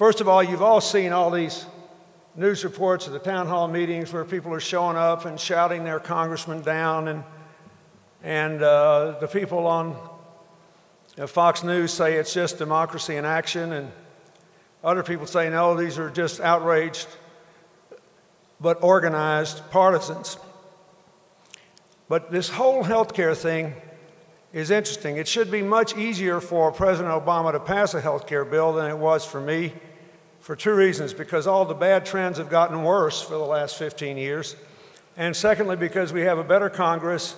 First of all, you've all seen all these news reports of the town hall meetings where people are showing up and shouting their congressman down, and the people on Fox News say it's just democracy in action, and other people say, no, these are just outraged but organized partisans. But this whole health care thing is interesting. It should be much easier for President Obama to pass a health care bill than it was for me, for two reasons: because all the bad trends have gotten worse for the last 15 years, and secondly, because we have a better Congress,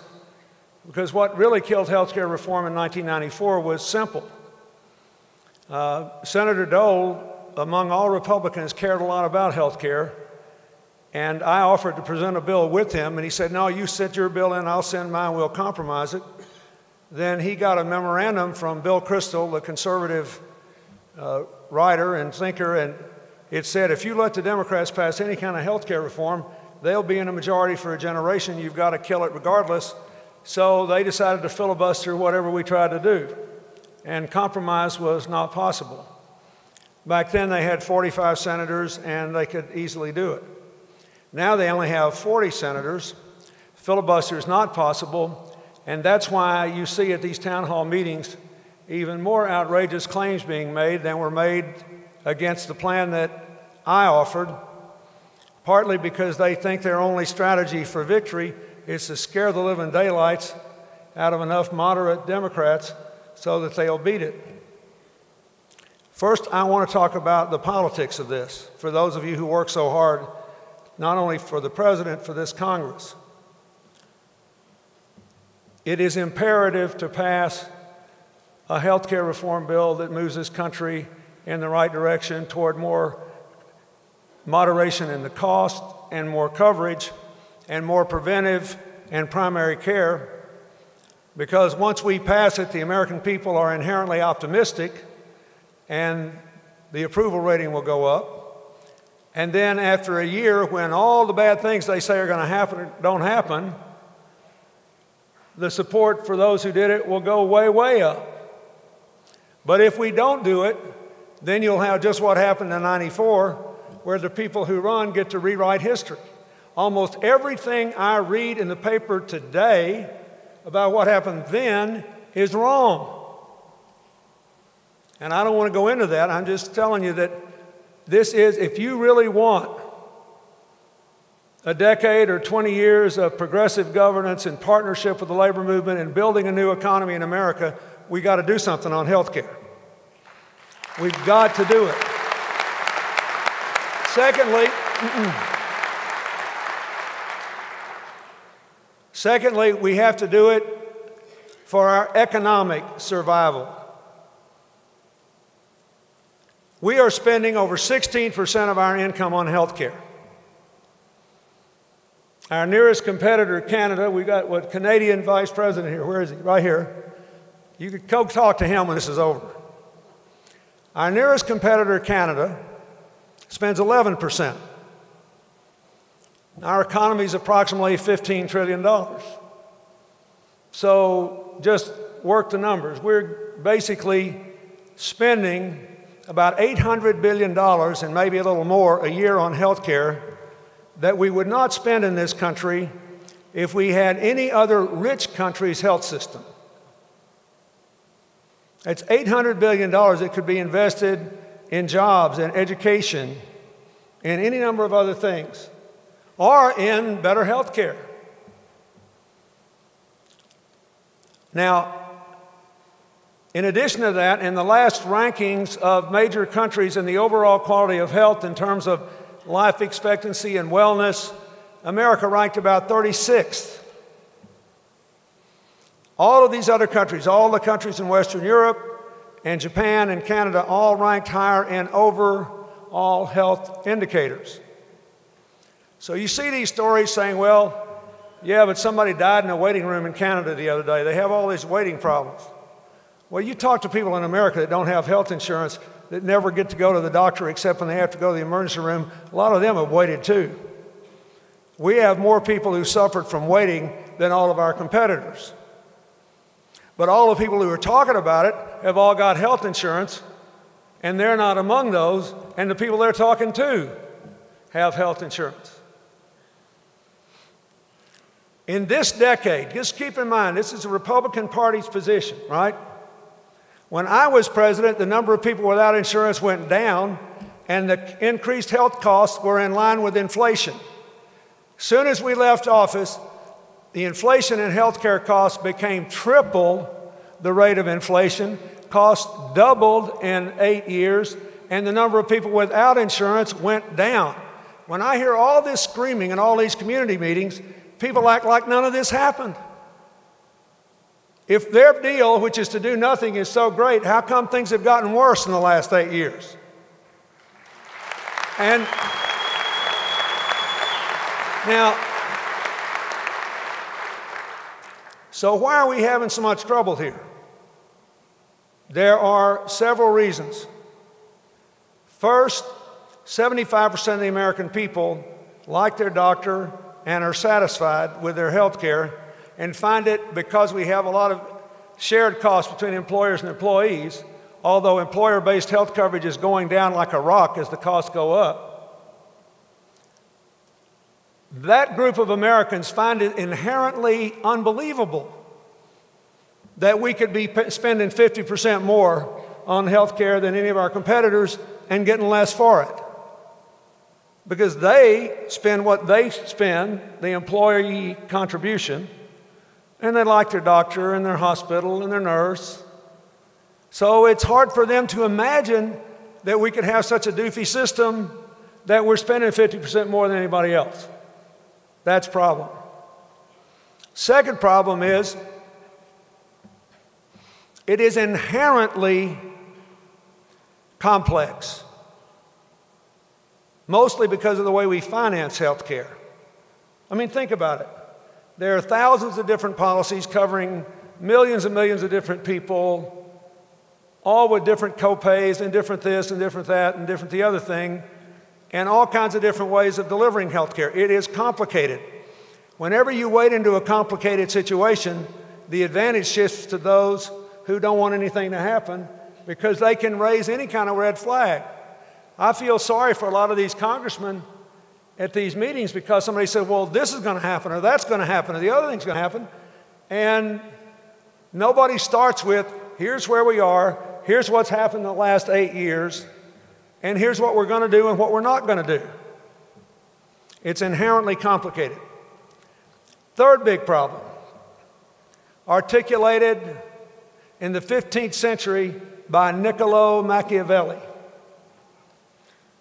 because what really killed health care reform in 1994 was simple. Senator Dole, among all Republicans, cared a lot about health care, and I offered to present a bill with him, and he said, no, you send your bill in, I'll send mine, we'll compromise it. Then he got a memorandum from Bill Kristol, the conservative writer and thinker, and it said, if you let the Democrats pass any kind of health care reform, they'll be in a majority for a generation, you've got to kill it regardless. So they decided to filibuster whatever we tried to do, and compromise was not possible. Back then they had 45 senators and they could easily do it. Now they only have 40 senators. Filibuster is not possible, and that's why you see at these town hall meetings even more outrageous claims being made than were made against the plan that I offered, partly because they think their only strategy for victory is to scare the living daylights out of enough moderate Democrats so that they'll beat it. First, I want to talk about the politics of this, for those of you who work so hard, not only for the president, for this Congress. It is imperative to pass a health care reform bill that moves this country in the right direction toward more moderation in the cost and more coverage and more preventive and primary care, because once we pass it, the American people are inherently optimistic and the approval rating will go up. And then after a year, when all the bad things they say are going to happen don't happen, the support for those who did it will go way, way up. But if we don't do it, then you'll have just what happened in '94, where the people who run get to rewrite history. Almost everything I read in the paper today about what happened then is wrong. And I don't want to go into that. I'm just telling you that this is, if you really want a decade or 20 years of progressive governance in partnership with the labor movement and building a new economy in America, we got to do something on health care. We've got to do it. Secondly, we have to do it for our economic survival. We are spending over 16% of our income on health care. Our nearest competitor, Canada, we got what Canadian Vice President here. Where is he? Right here. You could go talk to him when this is over. Our nearest competitor, Canada, spends 11%. Our economy is approximately $15 trillion. So just work the numbers. We're basically spending about $800 billion and maybe a little more a year on health care that we would not spend in this country if we had any other rich country's health system. It's $800 billion that could be invested in jobs and education and any number of other things, or in better health care. Now, in addition to that, in the last rankings of major countries in the overall quality of health in terms of life expectancy and wellness, America ranked about 36th. All of these other countries, all the countries in Western Europe and Japan and Canada, all ranked higher in overall health indicators. So you see these stories saying, well, yeah, but somebody died in a waiting room in Canada the other day. They have all these waiting problems. Well, you talk to people in America that don't have health insurance, that never get to go to the doctor except when they have to go to the emergency room. A lot of them have waited too. We have more people who suffered from waiting than all of our competitors. But all the people who are talking about it have all got health insurance, and they're not among those and the people they're talking to have health insurance. In this decade, just keep in mind, this is the Republican Party's position, right? When I was president, the number of people without insurance went down, and the increased health costs were in line with inflation. As soon as we left office, the inflation in health care costs became triple the rate of inflation. Costs doubled in 8 years, and the number of people without insurance went down. When I hear all this screaming in all these community meetings, people act like none of this happened. If their deal, which is to do nothing, is so great, how come things have gotten worse in the last 8 years? And now, so why are we having so much trouble here? There are several reasons. First, 75% of the American people like their doctor and are satisfied with their health care, and find it, because we have a lot of shared costs between employers and employees, although employer-based health coverage is going down like a rock as the costs go up. That group of Americans find it inherently unbelievable that we could be spending 50% more on health care than any of our competitors and getting less for it. Because they spend what they spend, the employee contribution, and they like their doctor and their hospital and their nurse. So it's hard for them to imagine that we could have such a doofy system that we're spending 50% more than anybody else. That's a problem. Second problem is, it is inherently complex, mostly because of the way we finance health care. I mean, think about it. There are thousands of different policies covering millions and millions of different people, all with different copays and different this and different that and different the other thing, and all kinds of different ways of delivering health care. It is complicated. Whenever you wade into a complicated situation, the advantage shifts to those who don't want anything to happen because they can raise any kind of red flag. I feel sorry for a lot of these congressmen at these meetings because somebody said, well, this is going to happen, or that's going to happen, or the other thing's going to happen. And nobody starts with, here's where we are, here's what's happened in the last 8 years, and here's what we're going to do and what we're not going to do. It's inherently complicated. Third big problem, articulated in the 15th century by Niccolo Machiavelli.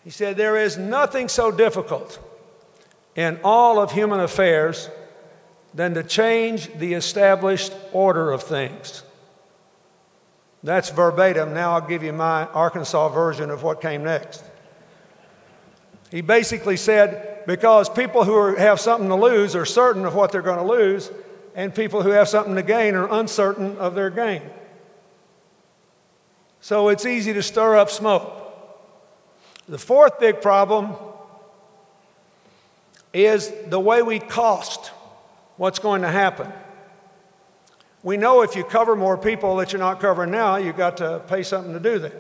He said, there is nothing so difficult in all of human affairs than to change the established order of things. That's verbatim. Now I'll give you my Arkansas version of what came next. He basically said, because people who have something to lose are certain of what they're going to lose, and people who have something to gain are uncertain of their gain. So it's easy to stir up smoke. The fourth big problem is the way we cost what's going to happen. We know if you cover more people that you're not covering now, you've got to pay something to do that.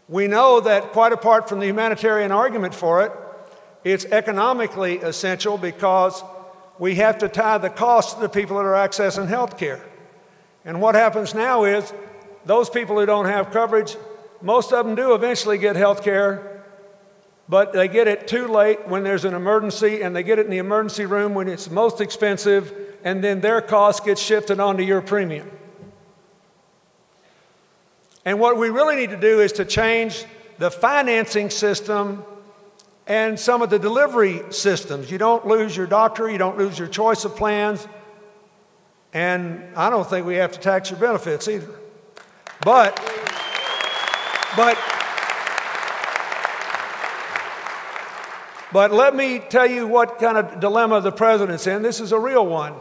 We know that quite apart from the humanitarian argument for it, it's economically essential because we have to tie the cost to the people that are accessing health care. And what happens now is those people who don't have coverage, most of them do eventually get health care, but they get it too late when there's an emergency, and they get it in the emergency room when it's most expensive, and then their cost gets shifted onto your premium. And what we really need to do is to change the financing system and some of the delivery systems. You don't lose your doctor, you don't lose your choice of plans, and I don't think we have to tax your benefits either. But let me tell you what kind of dilemma the president's in. This is a real one.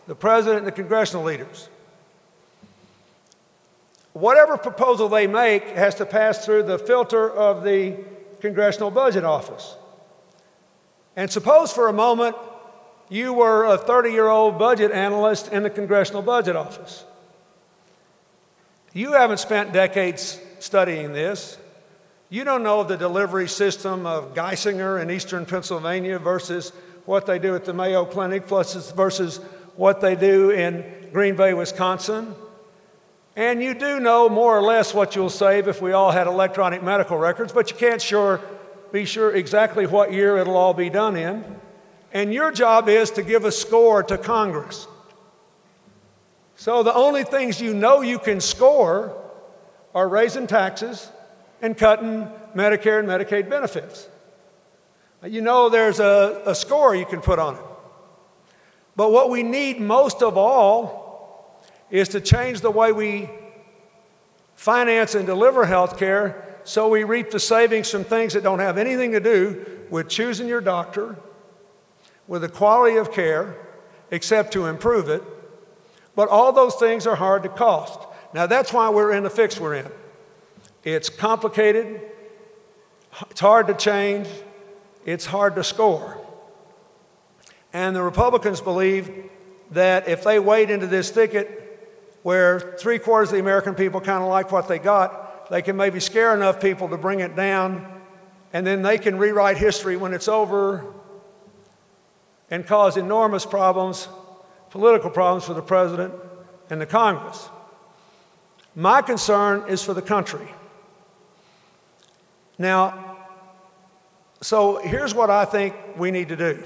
The president and the congressional leaders. Whatever proposal they make has to pass through the filter of the Congressional Budget Office. And suppose for a moment you were a 30-year-old budget analyst in the Congressional Budget Office. You haven't spent decades studying this. You don't know the delivery system of Geisinger in eastern Pennsylvania versus what they do at the Mayo Clinic versus what they do in Green Bay, Wisconsin. And you do know more or less what you'll save if we all had electronic medical records, but you can't be sure exactly what year it'll all be done in. And your job is to give a score to Congress. So the only things you know you can score are raising taxes and cutting Medicare and Medicaid benefits. You know there's a score you can put on it. But what we need most of all is to change the way we finance and deliver health care so we reap the savings from things that don't have anything to do with choosing your doctor, with the quality of care, except to improve it. But all those things are hard to cost. Now that's why we're in the fix we're in. It's complicated, it's hard to change, it's hard to score. And the Republicans believe that if they wade into this thicket where 3/4 of the American people kind of like what they got, they can maybe scare enough people to bring it down, and then they can rewrite history when it's over and cause enormous problems, political problems for the president and the Congress. My concern is for the country. Now, so here's what I think we need to do.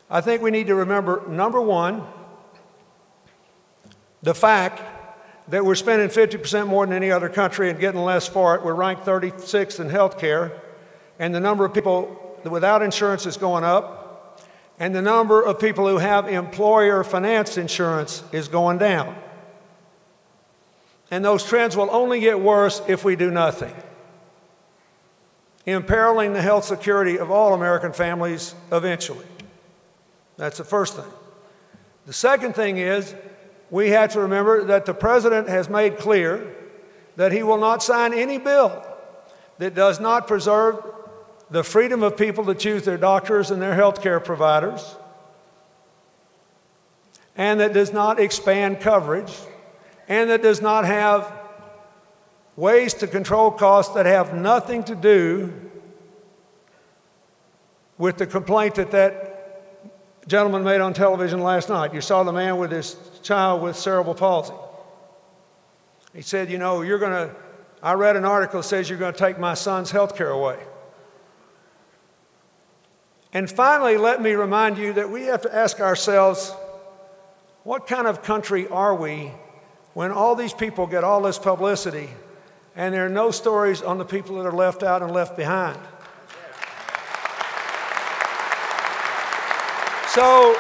I think we need to remember, number one, the fact that we're spending 50% more than any other country and getting less for it. We're ranked 36th in health care, and the number of people without insurance is going up, and the number of people who have employer-financed insurance is going down. And those trends will only get worse if we do nothing, imperiling the health security of all American families eventually. That's the first thing. The second thing is we have to remember that the president has made clear that he will not sign any bill that does not preserve the freedom of people to choose their doctors and their health care providers, and that does not expand coverage, and that does not have ways to control costs that have nothing to do with the complaint that gentleman made on television last night. You saw the man with his child with cerebral palsy. He said, you know, I read an article that says you're going to take my son's health care away. And finally, let me remind you that we have to ask ourselves, what kind of country are we when all these people get all this publicity and there are no stories on the people that are left out and left behind? So,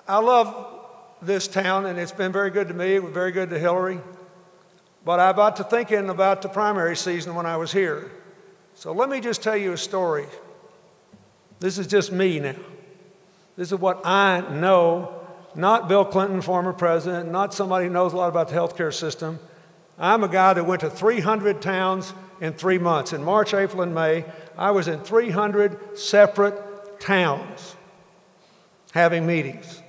I love this town, and it's been very good to me. It was very good to Hillary. But I got to thinking about the primary season when I was here. So let me just tell you a story. This is just me now. This is what I know, not Bill Clinton, former president, not somebody who knows a lot about the healthcare system. I'm a guy that went to 300 towns in 3 months. In March, April, and May, I was in 300 separate towns having meetings.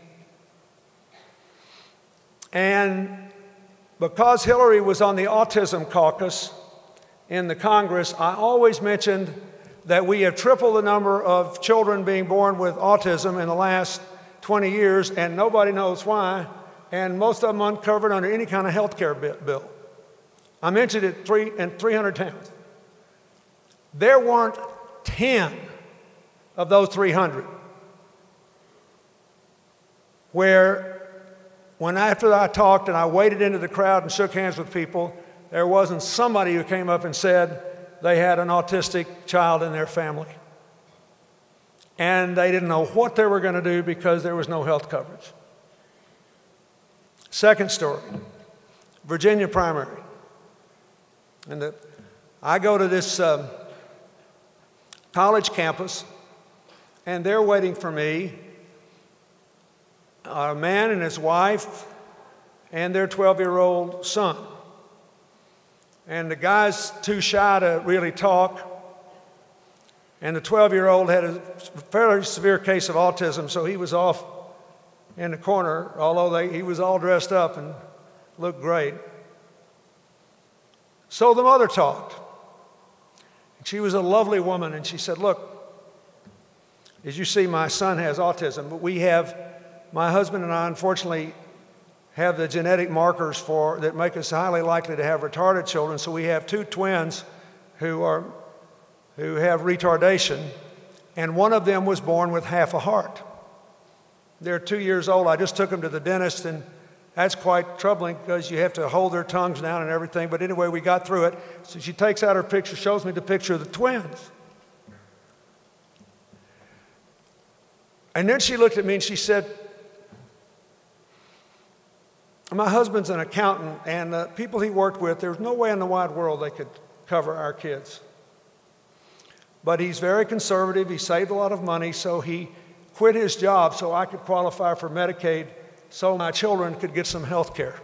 And because Hillary was on the autism caucus in the Congress, I always mentioned that we have tripled the number of children being born with autism in the last 20 years, and nobody knows why, and most of them uncovered under any kind of health care bill. I mentioned it in 300 towns. There weren't 10 of those 300 where after I talked and I waded into the crowd and shook hands with people, there wasn't somebody who came up and said they had an autistic child in their family. And they didn't know what they were going to do because there was no health coverage. Second story, Virginia primary. And I go to this college campus, and they're waiting for me, a man and his wife and their 12-year-old son. And the guy's too shy to really talk, and the 12-year-old had a fairly severe case of autism, so he was off in the corner, although he was all dressed up and looked great. So the mother talked. She was a lovely woman, and she said, look, as you see, my son has autism, but my husband and I, unfortunately, have the genetic markers that make us highly likely to have retarded children. So we have 2 twins who have retardation, and one of them was born with half a heart. They're 2 years old. I just took them to the dentist, and that's quite troubling because you have to hold their tongues down and everything. But anyway, we got through it. So she takes out her picture, shows me the picture of the twins. And then she looked at me and she said, my husband's an accountant, and the people he worked with, there's no way in the wide world they could cover our kids. But he's very conservative. He saved a lot of money, so he quit his job so I could qualify for Medicaid so my children could get some health care.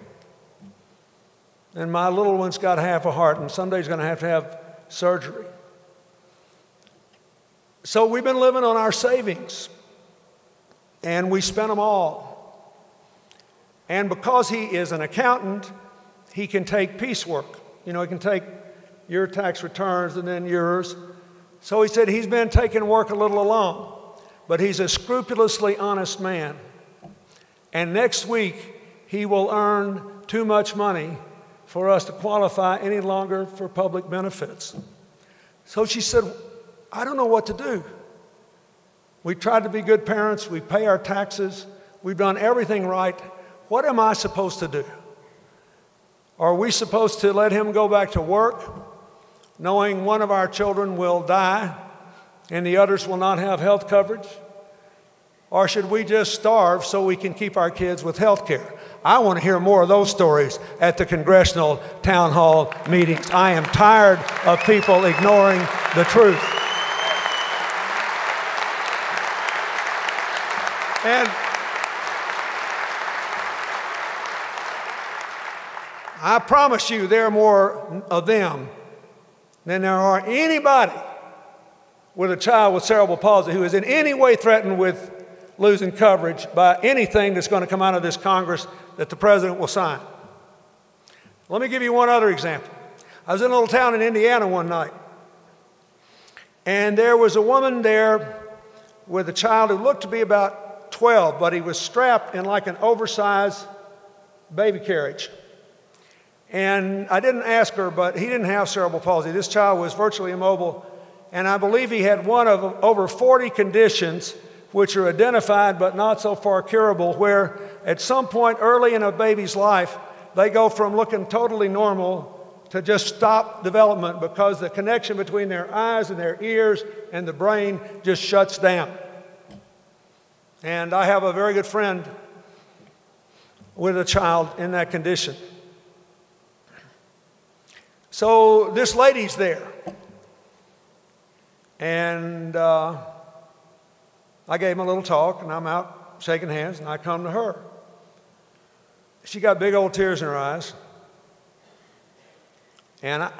And my little one's got half a heart, and someday he's going to have surgery. So we've been living on our savings, and we spent them all. And because he is an accountant, he can take piecework. You know, he can take your tax returns and then yours. So he said he's been taking work a little along, but he's a scrupulously honest man. And next week, he will earn too much money for us to qualify any longer for public benefits. So she said, I don't know what to do. We tried to be good parents. We pay our taxes. We've done everything right. What am I supposed to do? Are we supposed to let him go back to work, knowing one of our children will die and the others will not have health coverage? Or should we just starve so we can keep our kids with health care? I want to hear more of those stories at the congressional town hall meetings. I am tired of people ignoring the truth. And I promise you there are more of them than there are anybody with a child with cerebral palsy who is in any way threatened with losing coverage by anything that's going to come out of this Congress that the president will sign. Let me give you one other example. I was in a little town in Indiana one night, and there was a woman there with a child who looked to be about 12, but he was strapped in like an oversized baby carriage. And I didn't ask her, but he didn't have cerebral palsy. This child was virtually immobile, and I believe he had one of over 40 conditions which are identified but not so far curable, where at some point early in a baby's life, they go from looking totally normal to just stop development because the connection between their eyes and their ears and the brain just shuts down. And I have a very good friend with a child in that condition. So this lady's there, and I gave him a little talk, and I'm out shaking hands, and I come to her. She got big old tears in her eyes, and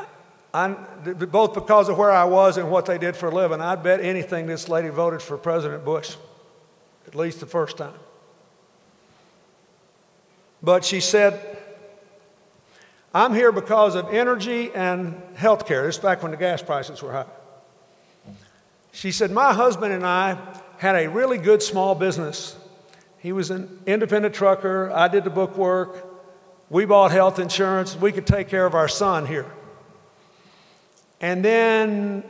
both because of where I was and what they did for a living, I'd bet anything this lady voted for President Bush, at least the first time. But she said, I'm here because of energy and health care. This is back when the gas prices were high. She said, my husband and I had a really good small business. He was an independent trucker. I did the bookwork. We bought health insurance. We could take care of our son here. And then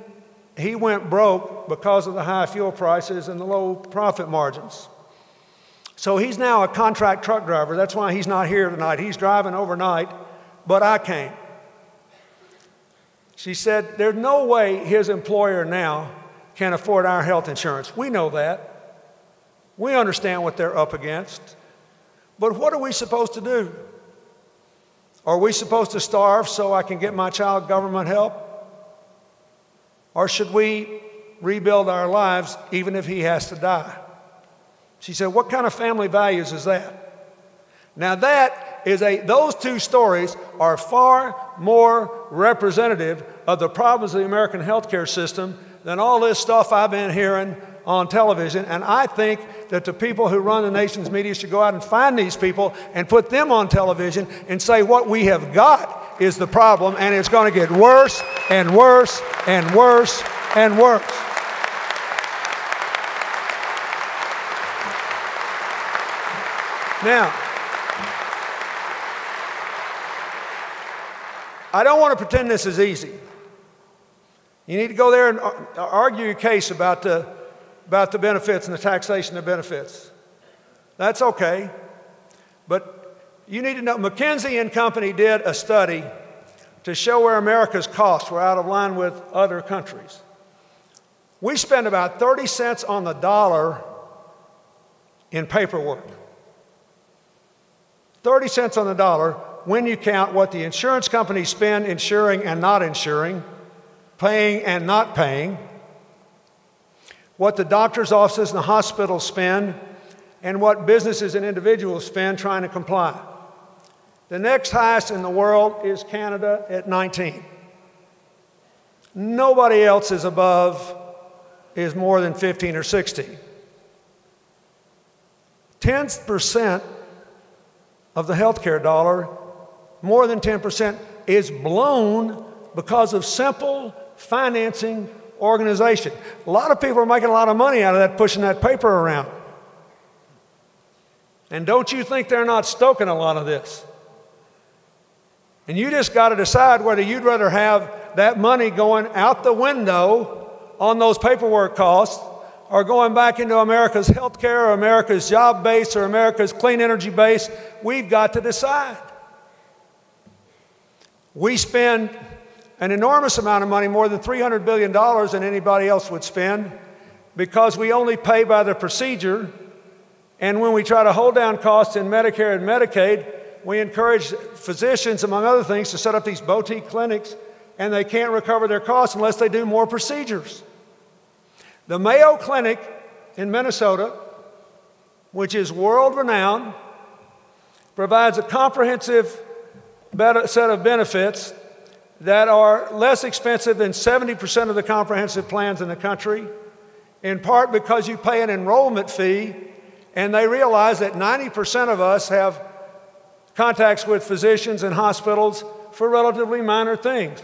he went broke because of the high fuel prices and the low profit margins. So he's now a contract truck driver. That's why he's not here tonight. He's driving overnight, but I came. She said, there's no way his employer now can afford our health insurance. We know that. We understand what they're up against. But what are we supposed to do? Are we supposed to starve so I can get my child government help? Or should we rebuild our lives even if he has to die? She said, what kind of family values is that? Now those two stories are far more representative of the problems of the American healthcare system than all this stuff I've been hearing on television. And I think that the people who run the nation's media should go out and find these people and put them on television and say what we have got is the problem, and it's going to get worse and worse and worse and worse. Now, I don't want to pretend this is easy. You need to go there and argue your case about the benefits and the taxation of benefits. That's okay. But you need to know, McKinsey and Company did a study to show where America's costs were out of line with other countries. We spend about 30 cents on the dollar in paperwork. 30 cents on the dollar when you count what the insurance companies spend insuring and not insuring, paying and not paying, what the doctor's offices and the hospitals spend, and what businesses and individuals spend trying to comply. The next highest in the world is Canada at 19. Nobody else is more than 15 or 16. 10% of the healthcare dollar, more than 10%, is blown because of simple financing organization. A lot of people are making a lot of money out of that, pushing that paper around. And don't you think they're not stoking a lot of this? And you just got to decide whether you'd rather have that money going out the window on those paperwork costs or going back into America's health care or America's job base or America's clean energy base. We've got to decide. We spend an enormous amount of money, more than $300 billion than anybody else would spend, because we only pay by the procedure. And when we try to hold down costs in Medicare and Medicaid, we encourage physicians, among other things, to set up these boutique clinics, and they can't recover their costs unless they do more procedures. The Mayo Clinic in Minnesota, which is world-renowned, provides a comprehensive set of benefits that are less expensive than 70% of the comprehensive plans in the country, in part because you pay an enrollment fee, and they realize that 90% of us have contacts with physicians and hospitals for relatively minor things.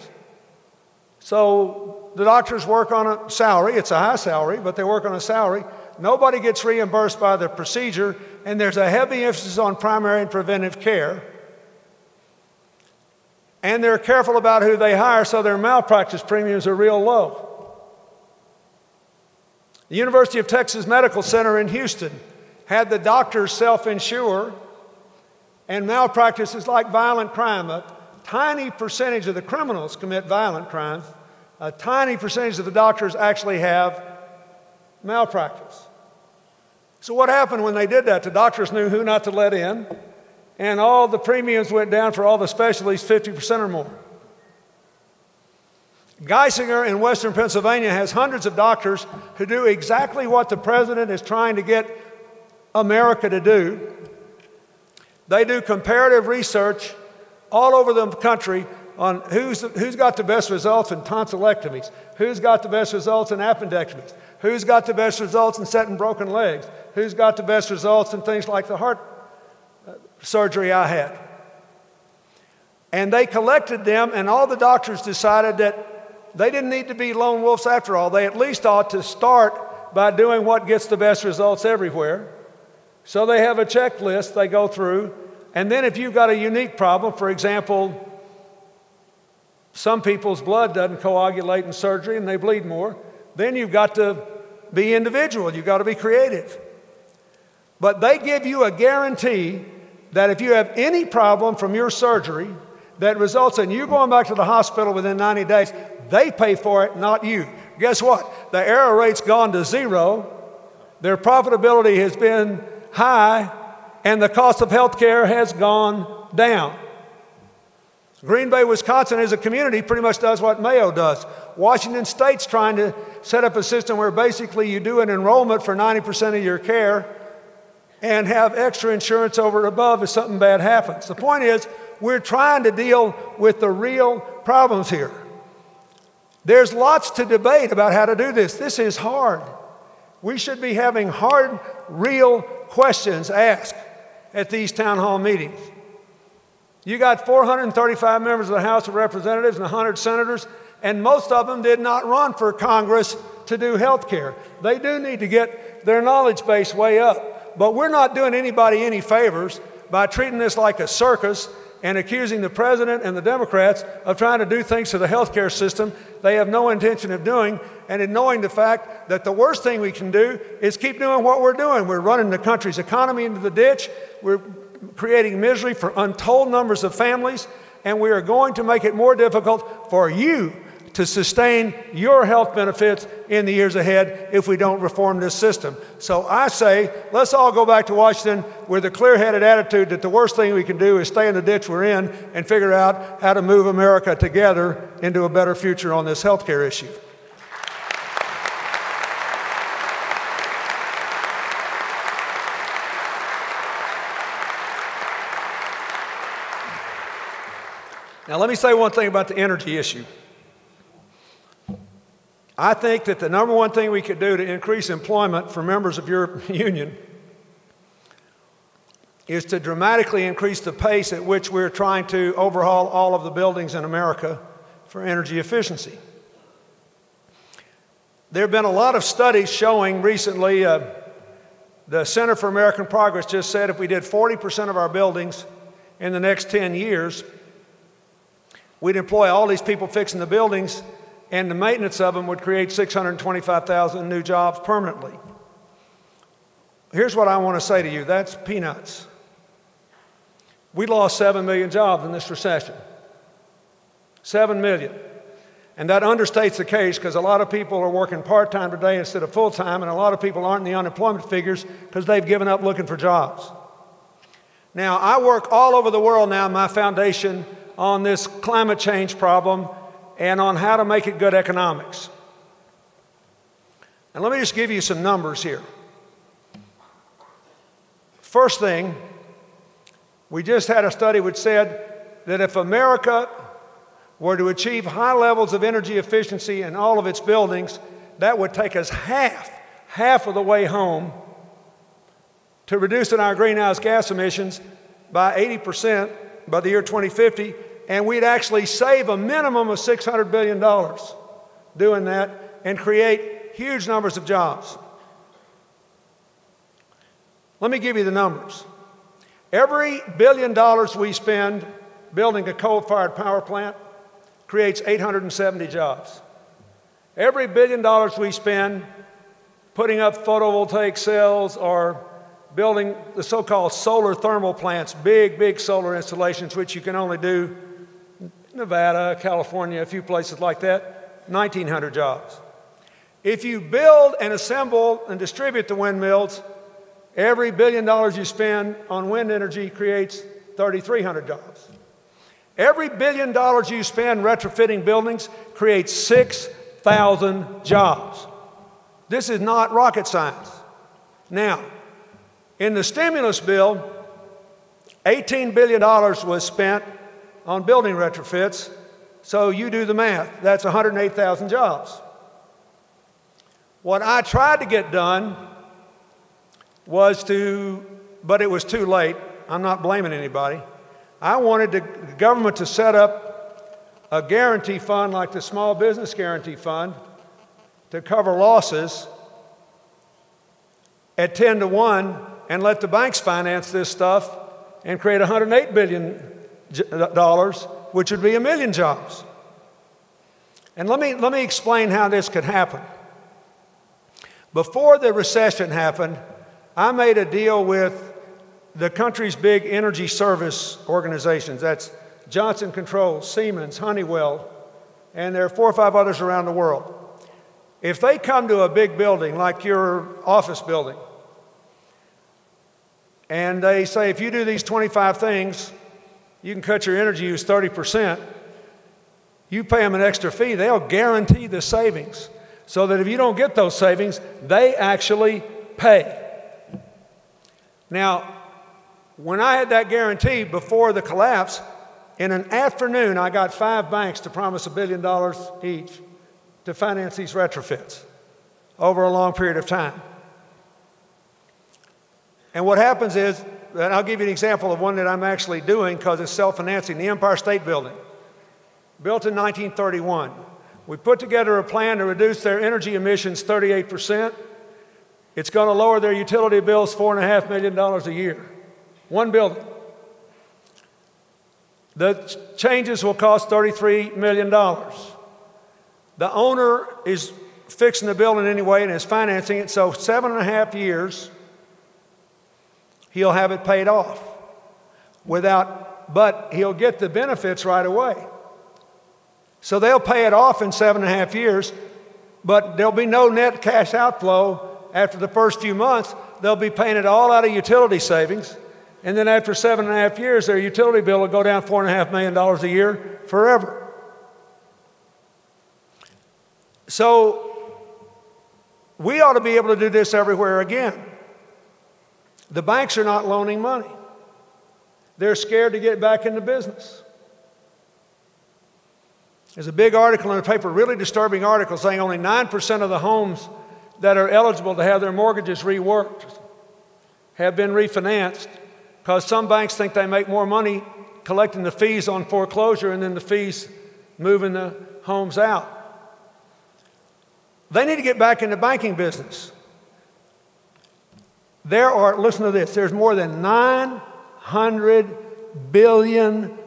So the doctors work on a salary. It's a high salary, but they work on a salary. Nobody gets reimbursed by the procedure, and there's a heavy emphasis on primary and preventive care. And they're careful about who they hire, so their malpractice premiums are real low. The University of Texas Medical Center in Houston had the doctors self-insure, and malpractice is like violent crime. A tiny percentage of the criminals commit violent crimes. A tiny percentage of the doctors actually have malpractice. So what happened when they did that? The doctors knew who not to let in, and all the premiums went down for all the specialties 50% or more. Geisinger in Western Pennsylvania has hundreds of doctors who do exactly what the president is trying to get America to do. They do comparative research all over the country on who's got the best results in tonsillectomies, who's got the best results in appendectomies, who's got the best results in setting broken legs, who's got the best results in things like the heart surgery I had. And they collected them, and all the doctors decided that they didn't need to be lone wolves after all. They at least ought to start by doing what gets the best results everywhere. So they have a checklist they go through, and then if you've got a unique problem, for example, some people's blood doesn't coagulate in surgery and they bleed more, then you've got to be individual, you've got to be creative. But they give you a guarantee that if you have any problem from your surgery that results in you going back to the hospital within 90 days, they pay for it, not you. Guess what? The error rate's gone to zero, their profitability has been high, and the cost of health care has gone down. Green Bay, Wisconsin, as a community, pretty much does what Mayo does. Washington State's trying to set up a system where basically you do an enrollment for 90% of your care and have extra insurance over and above if something bad happens. The point is, we're trying to deal with the real problems here. There's lots to debate about how to do this. This is hard. We should be having hard, real questions asked at these town hall meetings. You got 435 members of the House of Representatives and 100 senators, and most of them did not run for Congress to do health care. They do need to get their knowledge base way up. But we're not doing anybody any favors by treating this like a circus and accusing the president and the Democrats of trying to do things to the health care system they have no intention of doing, and ignoring the fact that the worst thing we can do is keep doing what we're doing. We're running the country's economy into the ditch. We're creating misery for untold numbers of families, and we are going to make it more difficult for you to sustain your health benefits in the years ahead if we don't reform this system. So I say, let's all go back to Washington with a clear-headed attitude that the worst thing we can do is stay in the ditch we're in and figure out how to move America together into a better future on this health care issue. Now, let me say one thing about the energy issue. I think that the number one thing we could do to increase employment for members of your union is to dramatically increase the pace at which we're trying to overhaul all of the buildings in America for energy efficiency. There have been a lot of studies showing recently, the Center for American Progress just said if we did 40% of our buildings in the next 10 years, we'd employ all these people fixing the buildings, and the maintenance of them would create 625,000 new jobs permanently. Here's what I want to say to you. That's peanuts. We lost 7 million jobs in this recession. 7 million. And that understates the case because a lot of people are working part-time today instead of full-time, and a lot of people aren't in the unemployment figures because they've given up looking for jobs. Now, I work all over the world now, my foundation, on this climate change problem and on how to make it good economics. And let me just give you some numbers here. First thing, we just had a study which said that if America were to achieve high levels of energy efficiency in all of its buildings, that would take us half of the way home to reducing our greenhouse gas emissions by 80% by the year 2050, and we'd actually save a minimum of $600 billion doing that and create huge numbers of jobs. Let me give you the numbers. Every $1 billion we spend building a coal-fired power plant creates 870 jobs. Every $1 billion we spend putting up photovoltaic cells or building the so-called solar thermal plants, big solar installations, which you can only do in Nevada, California, a few places like that, 1,900 jobs. If you build and assemble and distribute the windmills, every $1 billion you spend on wind energy creates 3,300 jobs. Every $1 billion you spend retrofitting buildings creates 6,000 jobs. This is not rocket science. Now, in the stimulus bill, $18 billion was spent on building retrofits, so you do the math. That's 108,000 jobs. What I tried to get done was but it was too late. I'm not blaming anybody. I wanted the government to set up a guarantee fund like the Small Business Guarantee Fund to cover losses at 10 to 1 and let the banks finance this stuff and create $108 billion, which would be 1 million jobs. And let me explain how this could happen. Before the recession happened, I made a deal with the country's big energy service organizations. That's Johnson Controls, Siemens, Honeywell, and there are 4 or 5 others around the world. If they come to a big building like your office building, and they say, if you do these 25 things, you can cut your energy use 30%, you pay them an extra fee, they'll guarantee the savings. So that if you don't get those savings, they actually pay. Now, when I had that guarantee before the collapse, in an afternoon, I got 5 banks to promise $1 billion each to finance these retrofits over a long period of time. And what happens is, and I'll give you an example of one that I'm actually doing because it's self-financing, the Empire State Building, built in 1931. We put together a plan to reduce their energy emissions 38%. It's going to lower their utility bills $4.5 million a year. One building. The changes will cost $33 million. The owner is fixing the building anyway and is financing it, so 7.5 years, he'll have it paid off but he'll get the benefits right away. So they'll pay it off in 7.5 years, but there'll be no net cash outflow after the first few months. They'll be paying it all out of utility savings, and then after 7.5 years, their utility bill will go down $4.5 million a year forever. So we ought to be able to do this everywhere again. The banks are not loaning money. They're scared to get back into business. There's a big article in the paper, really disturbing article, saying only 9% of the homes that are eligible to have their mortgages reworked have been refinanced because some banks think they make more money collecting the fees on foreclosure and then the fees moving the homes out. They need to get back in the banking business. Listen to this, there's more than $900 billion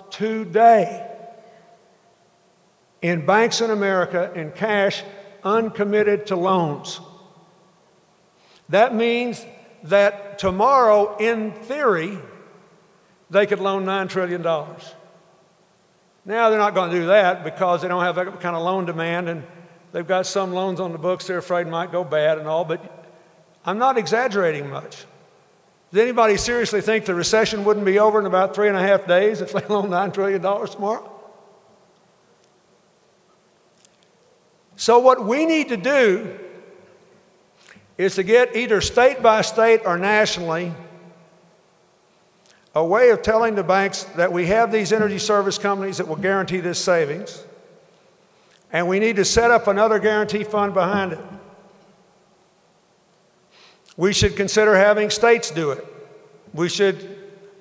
today in banks in America in cash uncommitted to loans. That means that tomorrow, in theory, they could loan $9 trillion. Now, they're not going to do that because they don't have that kind of loan demand, and they've got some loans on the books they're afraid might go bad and all, but I'm not exaggerating much. Does anybody seriously think the recession wouldn't be over in about 3.5 days if they loan $9 trillion tomorrow? So what we need to do is to get either state by state or nationally a way of telling the banks that we have these energy service companies that will guarantee this savings, and we need to set up another guarantee fund behind it. We should consider having states do it.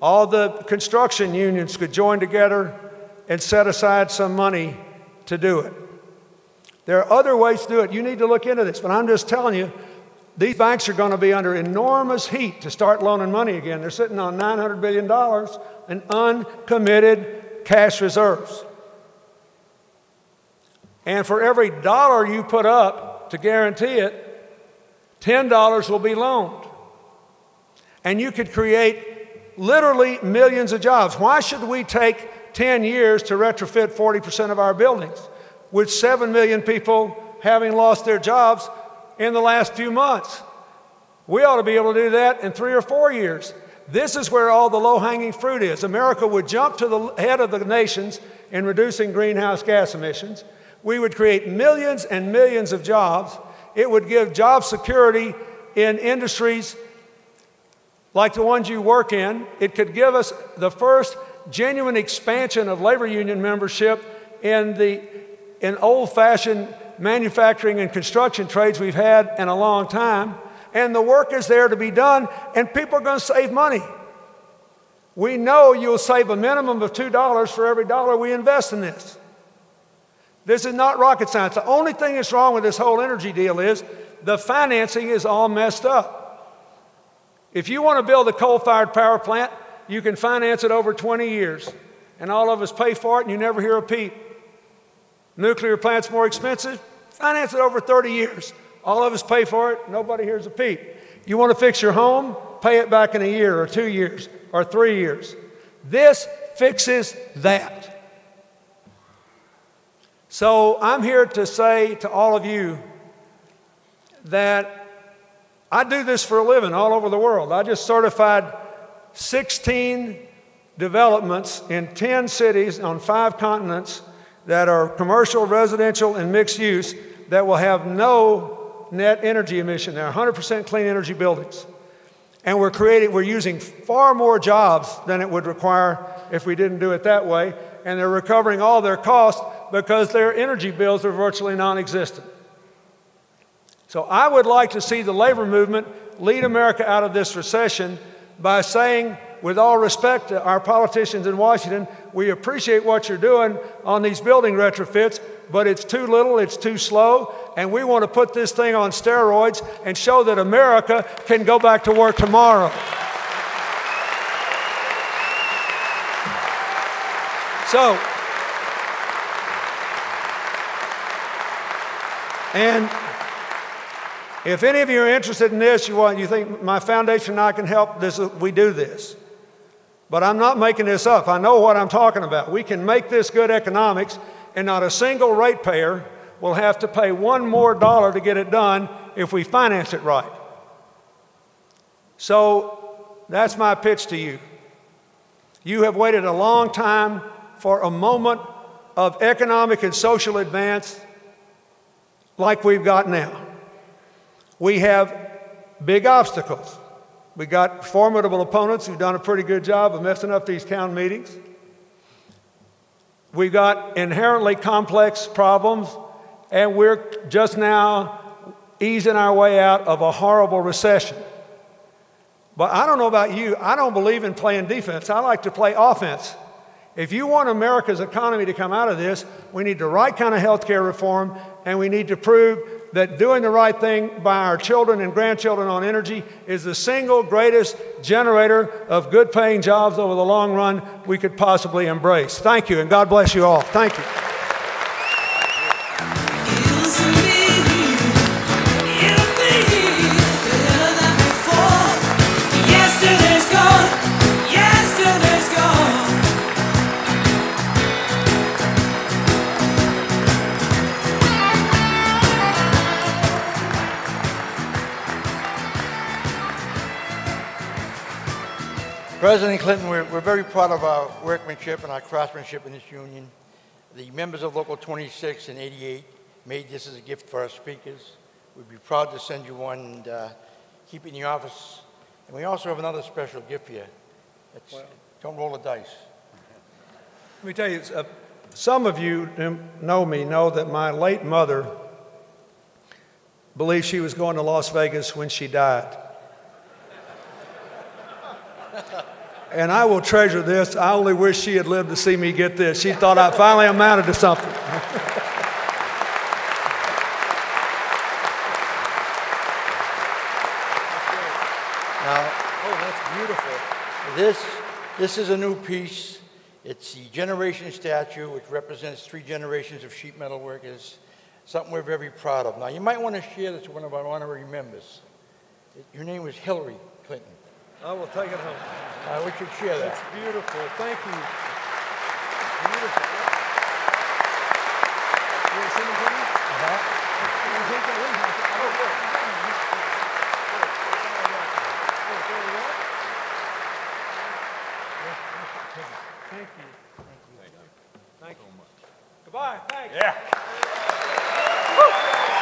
All the construction unions could join together and set aside some money to do it. There are other ways to do it. You need to look into this, but I'm just telling you, these banks are going to be under enormous heat to start loaning money again. They're sitting on $900 billion in uncommitted cash reserves. And for every dollar you put up to guarantee it, $10 will be loaned. And you could create literally millions of jobs. Why should we take 10 years to retrofit 40% of our buildings, with 7 million people having lost their jobs in the last few months? We ought to be able to do that in 3 or 4 years. This is where all the low-hanging fruit is. America would jump to the head of the nations in reducing greenhouse gas emissions. We would create millions and millions of jobs. It would give job security in industries like the ones you work in. It could give us the first genuine expansion of labor union membership in old-fashioned manufacturing and construction trades we've had in a long time. And the work is there to be done, and people are going to save money. We know you'll save a minimum of $2 for every dollar we invest in this. This is not rocket science. The only thing that's wrong with this whole energy deal is the financing is all messed up. If you want to build a coal-fired power plant, you can finance it over 20 years, and all of us pay for it, and you never hear a peep. Nuclear plant's more expensive, finance it over 30 years. All of us pay for it, nobody hears a peep. You want to fix your home, pay it back in a year or 2 years or 3 years. This fixes that. So I'm here to say to all of you that I do this for a living all over the world. I just certified 16 developments in 10 cities on 5 continents that are commercial, residential, and mixed use that will have no net energy emission. They're 100% clean energy buildings. And we're using far more jobs than it would require if we didn't do it that way. And they're recovering all their costs because their energy bills are virtually non-existent. So I would like to see the labor movement lead America out of this recession by saying, with all respect to our politicians in Washington, we appreciate what you're doing on these building retrofits, but it's too little, it's too slow, and we want to put this thing on steroids and show that America can go back to work tomorrow. So, and if any of you are interested in this, you think my foundation and I can help, we do this. But I'm not making this up. I know what I'm talking about. We can make this good economics, and not a single ratepayer will have to pay $1 more to get it done if we finance it right. So that's my pitch to you. You have waited a long time for a moment of economic and social advance like we've got now. We have big obstacles. We got formidable opponents who've done a pretty good job of messing up these town meetings. We've got inherently complex problems, and we're just now easing our way out of a horrible recession. But I don't know about you, I don't believe in playing defense. I like to play offense. If you want America's economy to come out of this, we need the right kind of health care reform, and we need to prove that doing the right thing by our children and grandchildren on energy is the single greatest generator of good-paying jobs over the long run we could possibly embrace. Thank you, and God bless you all. Thank you. President Clinton, we're very proud of our workmanship and our craftsmanship in this union. The members of Local 26 and 88 made this as a gift for our speakers. We'd be proud to send you one and keep it in your office. And we also have another special gift for you. Don't roll the dice. Let me tell you, some of you who know me know that my late mother believed she was going to Las Vegas when she died. And I will treasure this. I only wish she had lived to see me get this. She thought I finally amounted to something. Now, oh, that's beautiful. This is a new piece. It's the generation statue, which represents 3 generations of sheet metal workers, something we're very proud of. Now, you might want to share this with one of our honorary members. Your name was Hillary Clinton. I will take it home. We should share that. That's beautiful. Thank you. Beautiful. You want to send it to me? Thank you. Thank you so much. Goodbye. Thanks. Yeah. Woo.